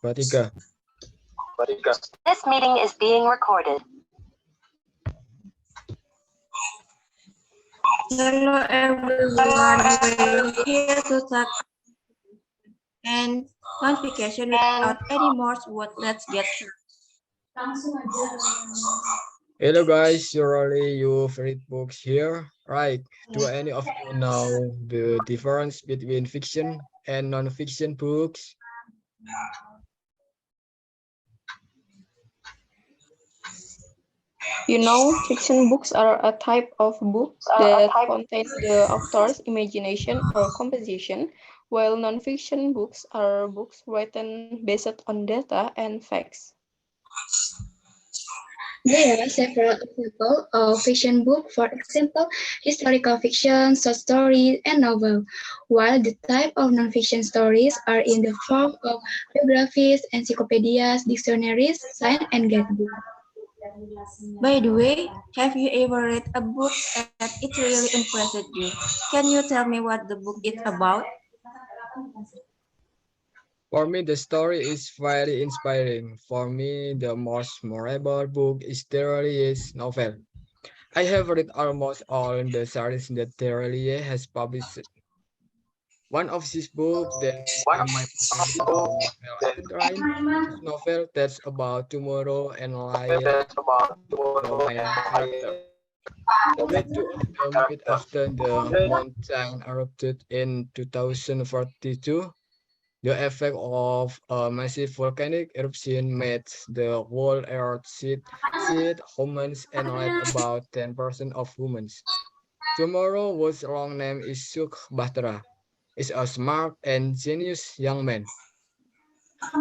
Pratika. This meeting is being recorded. Hello everyone, we're here to talk and notification without any more words. Let's get started. Hello guys, surely you've read books here, right? Do any of you know the difference between fiction and non-fiction books? You know, fiction books are a type of book that contain the author's imagination or composition, while nonfiction books are books written based on data and facts. There are several examples of fiction books, for example, historical fiction, short stories, and novel, while the type of nonfiction stories are in the form of biographies, encyclopedias, dictionaries, science, and guidebooks. By the way, have you ever read a book that it really impressed you? Can you tell me what the book is about? For me, the story is very inspiring. For me, the most memorable book is Terrellier's novel. I have read almost all the series that Terrellier has published. One of his books that became my favorite novel after Ryan is novel that's about tomorrow and light the main character. The two of them meet after the mountain erupted in 2042. The effect of a massive volcanic eruption made the whole earth seed humans and light about 10% of humans. Tomorrow was long name is Suk Batra. Is a smart and genius young man.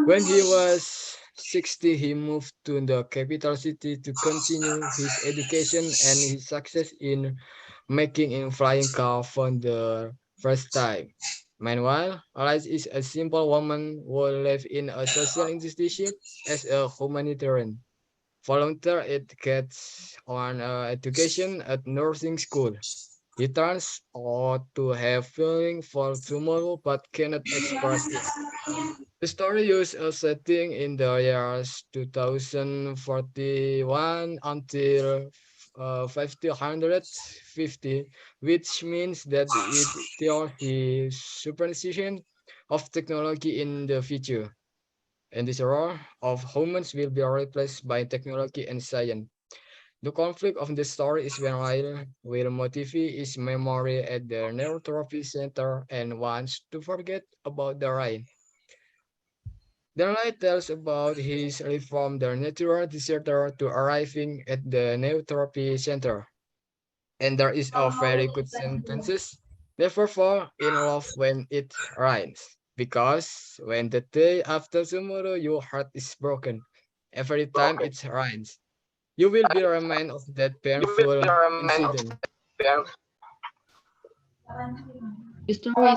When he was 60, he moved to the capital city to continue his education and his success in making a flying car for the first time. Meanwhile, Alice is a simple woman who lives in a social institution as a humanitarian. Volunteer it gets on education at nursing school. He turns out to have feeling for tomorrow but cannot express it. The story uses a setting in the years 2041 until 1550, which means that it tells the superstition of technology in the future. And this role of humans will be replaced by technology and science. The conflict of the story is when Lyle will motivate his memory at the Neurotrophy Center and wants to forget about the rain. The light tells about his leap from the natural disaster to arriving at the Neurotrophy Center. And there is a very good sentence. Never fall in love when it rains. Because when the day after tomorrow your heart is broken, every time it rains. You will be reminded of that painful incident. The story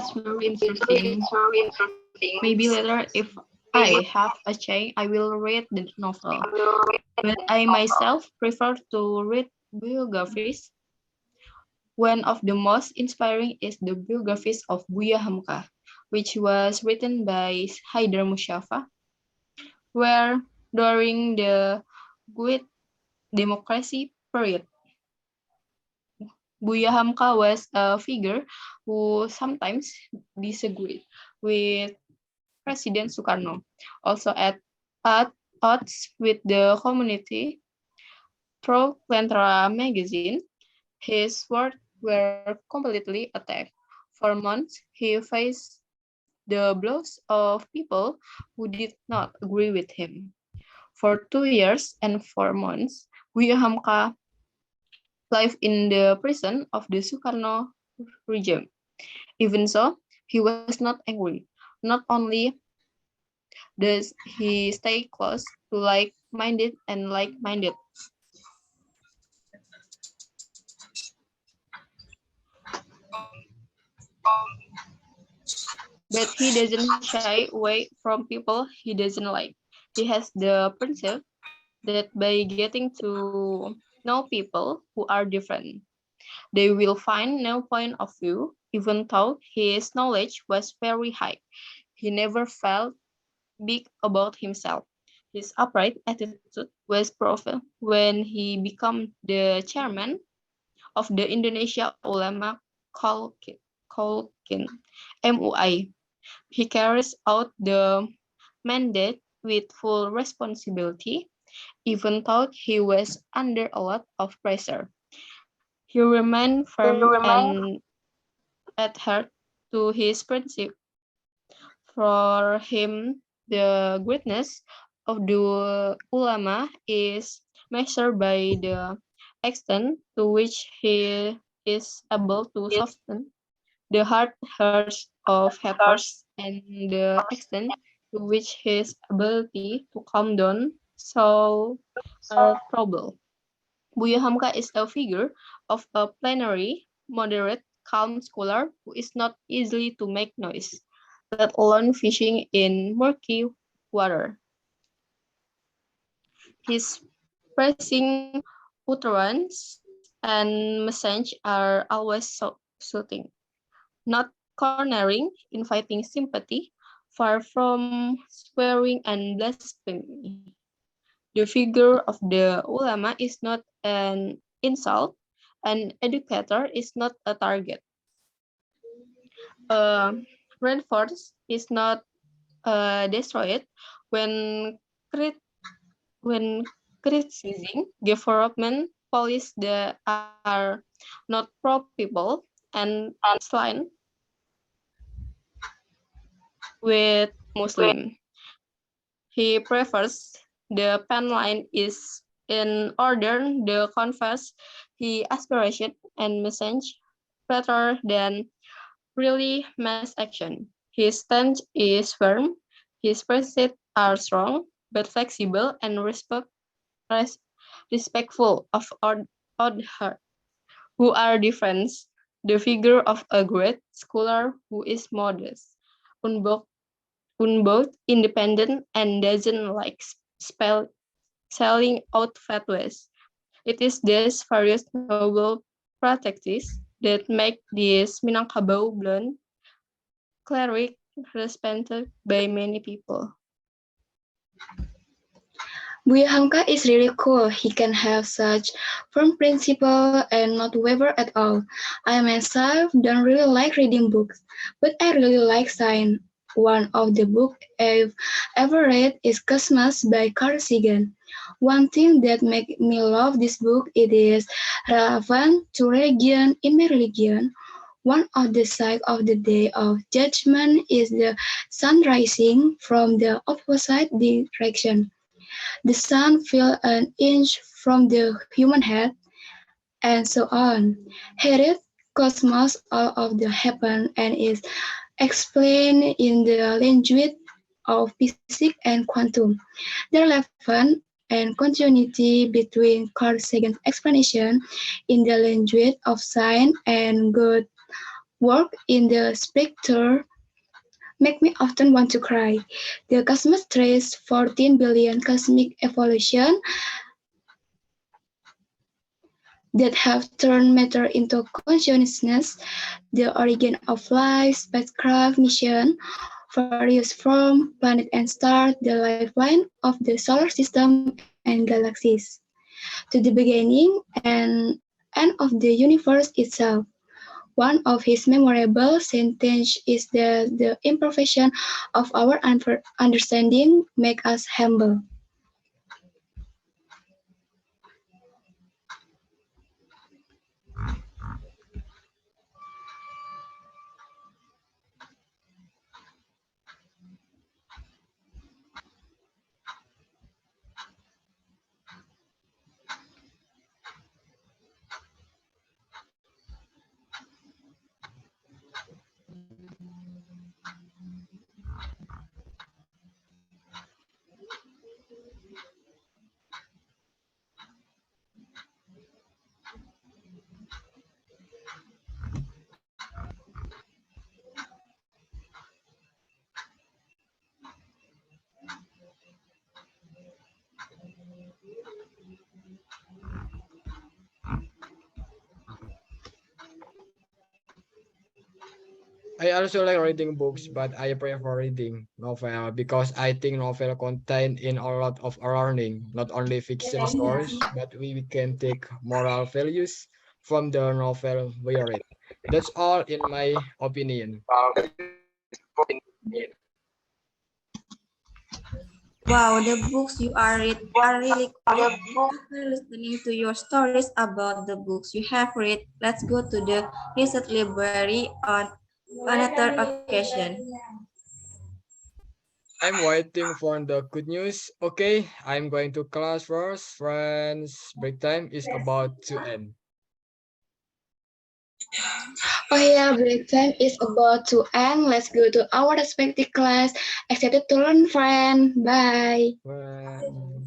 is very interesting. Maybe later, if I have a chance, I will read the novel. But I myself prefer to read biographies. One of the most inspiring is the biographies of Buya Hamka, which was written by Haidar Musyafa, where during the Great Democracy period, Buya Hamka was a figure who sometimes disagreed with President Sukarno, also at odds with the community. Through Lentera magazine, his words were completely attacked. For months, he faced the blows of people who did not agree with him. For 2 years and 4 months, Buya Hamka lived in the prison of the Sukarno regime. Even so, he was not angry. Not only does he stay close to like-minded, but he doesn't shy away from people he doesn't like. He has the principle that by getting to know people who are different, they will find no point of view, even though his knowledge was very high. He never felt big about himself. His upright attitude was proven when he became the chairman of the Indonesia Ulama Khalqin (MUI). He carries out the mandate with full responsibility, even though he was under a lot of pressure. He remained firm and adhered to his principle. For him, the greatness of the ulama is measured by the extent to which he is able to soften the hard hearts of haters and the extent to which his ability to calm down solve a trouble. Buya Hamka is a figure of a plenary, moderate, calm scholar who is not easily to make noise, let alone fishing in murky water. His pressing utterance and message are always soothing, not cornering, inviting sympathy, far from swearing and blasphemy. The figure of the ulama is not an insult, an educator is not a target. Uh, Reinforced is not destroyed when crit when criticizing government policies that are not pro-people and slang with Muslim. He prefers the pen line is in order the confess he aspiration and message rather than really mass action. His stance is firm, his precepts are strong, but flexible and respectful of other who are different. The figure of a great scholar who is modest, unboth, unboth independent and doesn't like selling out fatwas. It is these various noble practices that make this Minangkabau blonde cleric respected by many people. Buya Hamka is really cool. He can have such firm principle and not waver at all. I myself don't really like reading books, but I really like science. One of the books I've ever read is Cosmos by Carl Sagan. One thing that makes me love this book it is relevant to religion. In my religion, one of the signs of the day of judgment is the sun rising from the opposite direction. The sun fell an inch from the human head, and so on. Here cosmos all of the happen and is explained in the language of physics and quantum. The relevance and continuity between Carl Sagan's explanation in the language of science and good work in the spectre make me often want to cry. The cosmos traces 14 billion cosmic evolution that have turned matter into consciousness, the origin of life, spacecraft mission, various forms, planets and stars, the lifeline of the solar system and galaxies, to the beginning and end of the universe itself. One of his memorable sentences is that the imperfection of our understanding make us humble. I also like reading books, but I prefer reading novel because I think novel contain in a lot of learning, not only fiction stories, but we can take moral values from the novel we read. That's all in my opinion. Wow, the books you are read are really cool. After listening to your stories about the books you have read, let's go to the research library on another occasion. I'm waiting for the good news. Okay, I'm going to class first. Friends, break time is about to end. Oh yeah, break time is about to end. Let's go to our respective class. Excited to learn, friend. Bye. Friends.